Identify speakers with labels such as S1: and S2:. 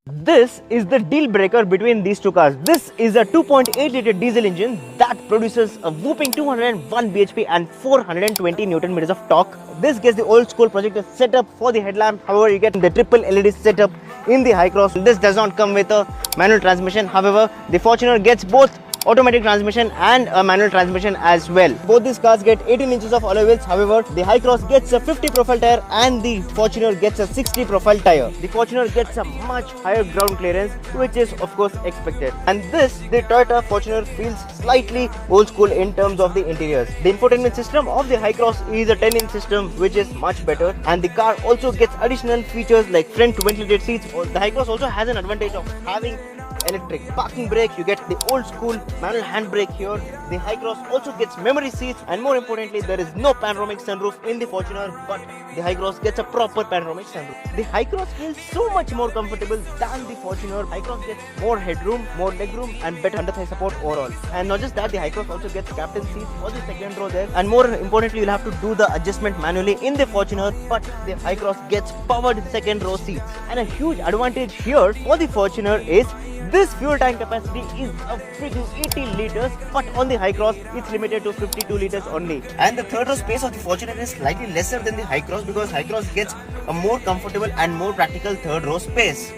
S1: This is the deal breaker between these two cars. This is a 2.8 liter diesel engine that produces a whooping 201 bhp and 420 newton meters of torque. This gets the old school projector setup for the headlamp. However, you get the triple LED setup in the Hycross. This does not come with a manual transmission. However, the Fortuner gets both automatic transmission and a manual transmission as well. Both these cars get 18 inches of alloy wheels. However, the Hycross gets a 50 profile tire and the Fortuner gets a 60 profile tire. The Fortuner gets a much higher ground clearance, which is of course expected. And this, the Toyota Fortuner feels slightly old school in terms of the interiors. The infotainment system of the Hycross is a 10-inch system, which is much better. And the car also gets additional features like front ventilated seats. The Hycross also has an advantage of having electric parking brake. You get the old school manual handbrake here. The Hycross also gets memory seats, and more importantly, there is no panoramic sunroof in the Fortuner, but the Hycross gets a proper panoramic sunroof. The Hycross feels so much more comfortable than the Fortuner. Hycross gets more headroom, more legroom, and better under thigh support overall. And not just that, the Hycross also gets captain seats for the second row there. And more importantly, you'll have to do the adjustment manually in the Fortuner, but the Hycross gets powered second row seats. And a huge advantage here for the Fortuner is this fuel tank capacity is a freaking 80 liters, but on the Hycross it's limited to 52 liters only. And the third row space of the Fortuner is slightly lesser than the Hycross because Hycross gets a more comfortable and more practical third row space.